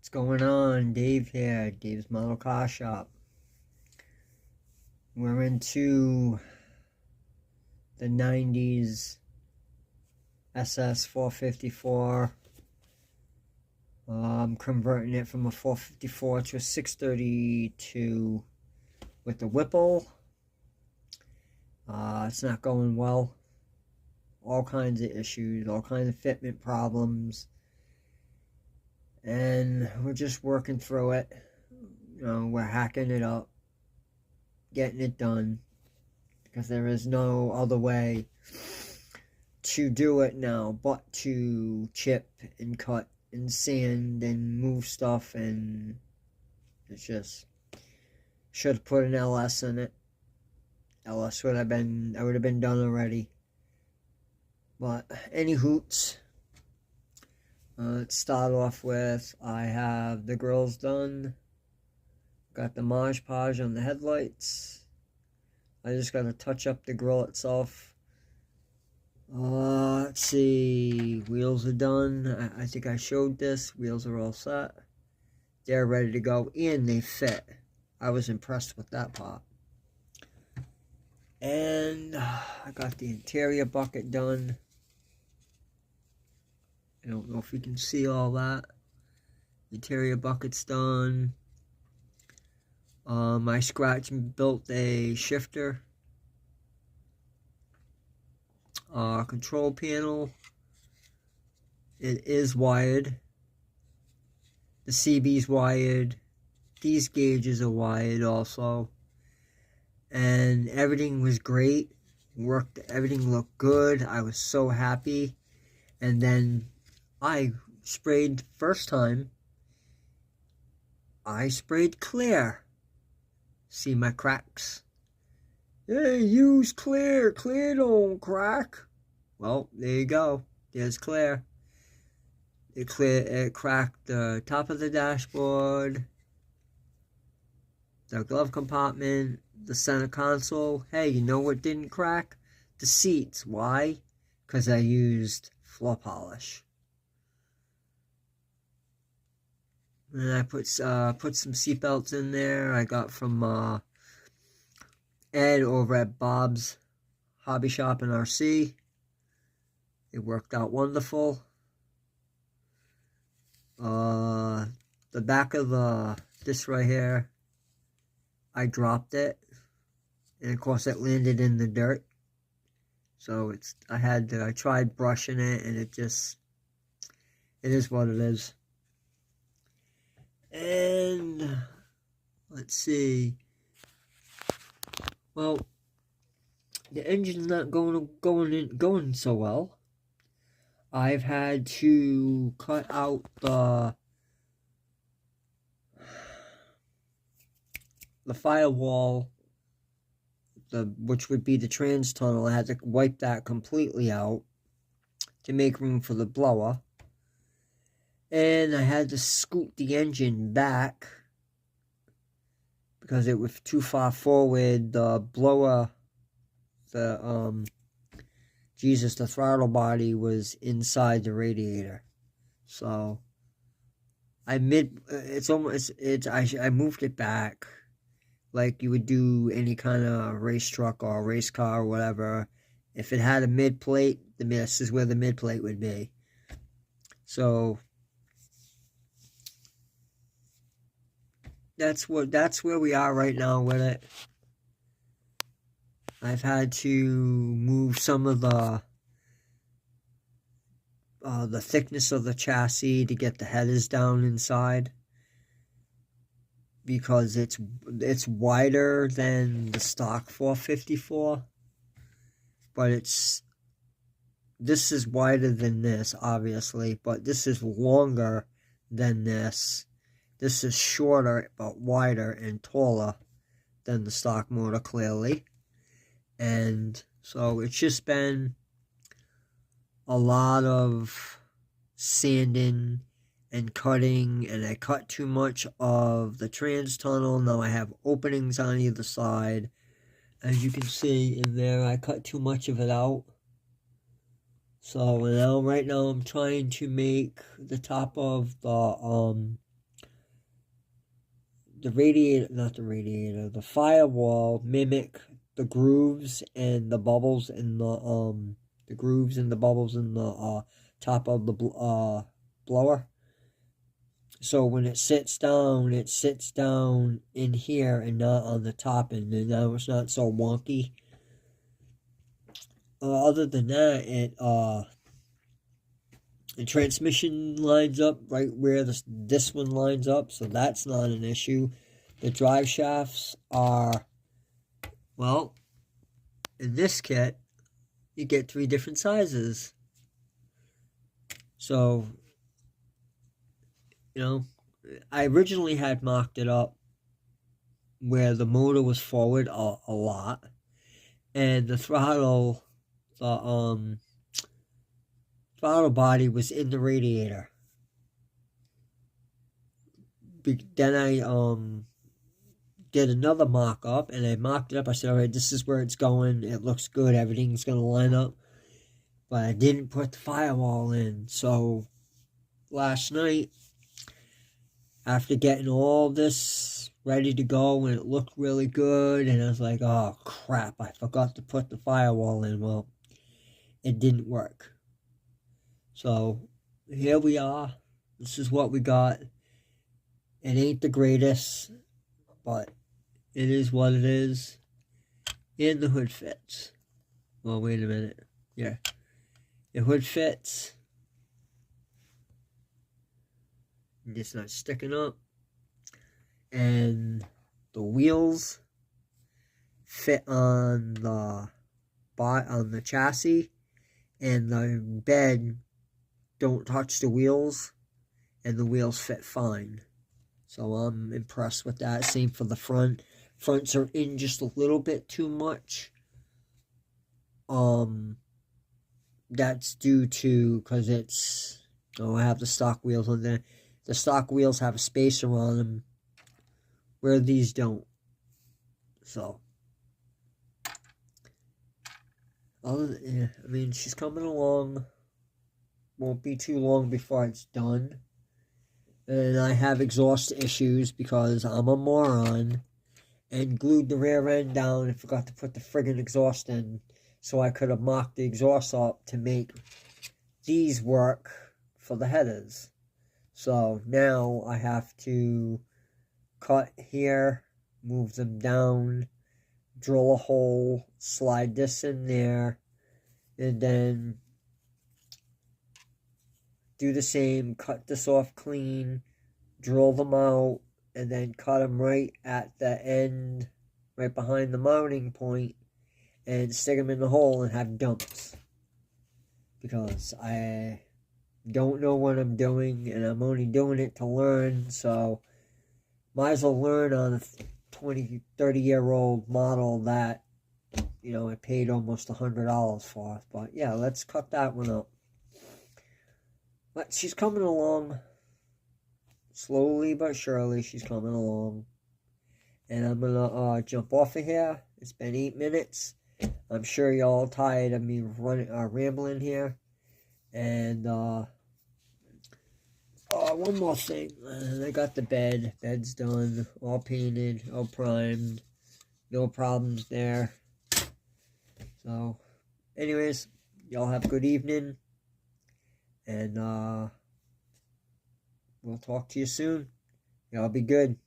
What's going on? Dave here, Dave's Model Car Shop. We're into the 90s SS 454. I'm converting it from a 454 to a 632 with the Whipple. It's not going well. All kinds of issues, all kinds of fitment problems. And we're just working through it. We're hacking it up, getting it done, because there is no other way to do it now but to chip and cut and sand and move stuff, and it's just, should have put an LS in it. LS would have been done already. But any hoots. Let's start off with, I have the grills done. Got the Mod Podge on the headlights. I just got to touch up the grill itself. Let's see. Wheels are done. I think I showed this. Wheels are all set. They're ready to go, and they fit. I was impressed with that part. And I got the interior bucket done. I don't know if you can see all that. Interior bucket's done. I scratched and built a shifter. Control panel. It is wired. The CB's wired. These gauges are wired also. And everything was great. Worked. Everything looked good. I was so happy. And then I sprayed first time. I sprayed clear. See my cracks? Hey, use clear. Clear don't crack. Well, there you go. There's clear. It cracked the top of the dashboard, the glove compartment, the center console. Hey, you know what didn't crack? The seats. Why? Because I used floor polish. And I put some seatbelts in there. I got from Ed over at Bob's Hobby Shop in RC. It worked out wonderful. The back of this right here, I dropped it, and of course it landed in the dirt. So I tried brushing it, and it is what it is. And let's see. Well, the engine's not going so well. I've had to cut out the firewall, which would be the trans tunnel. I had to wipe that completely out to make room for the blower. And I had to scoot the engine back because it was too far forward. The blower, the throttle body was inside the radiator. So I moved it back like you would do any kind of race truck or race car or whatever. If it had a mid plate, this is where the mid plate would be. So that's where we are right now with it. I've had to move some of the thickness of the chassis to get the headers down inside, because it's wider than the stock 454, but this is wider than this, obviously, but this is longer than this. This is shorter, but wider and taller than the stock motor, clearly. And so it's just been a lot of sanding and cutting, and I cut too much of the trans tunnel. Now I have openings on either side. As you can see in there, I cut too much of it out. So right now I'm trying to make the top of the the firewall mimic the grooves and the bubbles in the top of the blower. So when it sits down in here and not on the top, and now it's not so wonky. Other than that, the transmission lines up right where this one lines up, so that's not an issue. The drive shafts are, well, in this kit, you get 3 different sizes. So, you know, I originally had mocked it up where the motor was forward a lot, and the throttle body was in the radiator. Then I did another mock-up, and I mocked it up. I said, all right, this is where it's going. It looks good. Everything's going to line up. But I didn't put the firewall in. So last night, after getting all this ready to go, and it looked really good, and I was like, oh, crap, I forgot to put the firewall in. Well, it didn't work. So here we are. This is what we got. It ain't the greatest, but it is what it is. And the hood fits. Well, wait a minute. Yeah. The hood fits. It's not sticking up. And the wheels fit on the chassis. And the bed don't touch the wheels. And the wheels fit fine. So I'm impressed with that. Same for the front. Fronts are in just a little bit too much. That's due to, because it's, I have the stock wheels on there. The stock wheels have a spacer on them where these don't. So, I mean, she's coming along. Won't be too long before it's done. And I have exhaust issues because I'm a moron and glued the rear end down and forgot to put the friggin' exhaust in, so I could have mocked the exhaust up to make these work for the headers. So now I have to cut here, move them down, drill a hole, slide this in there, and then do the same, cut this off clean, drill them out, and then cut them right at the end, right behind the mounting point, and stick them in the hole and have dumps. Because I don't know what I'm doing, and I'm only doing it to learn, so might as well learn on a 30-year-old model that, you know, I paid almost $100 for. But yeah, let's cut that one up. But she's coming along. Slowly but surely, she's coming along. And I'm going to jump off of here. It's been 8 minutes. I'm sure y'all tired of me rambling here. And one more thing. I got the bed. Bed's done. All painted. All primed. No problems there. So, anyways, y'all have a good evening. And we'll talk to you soon. Y'all be good.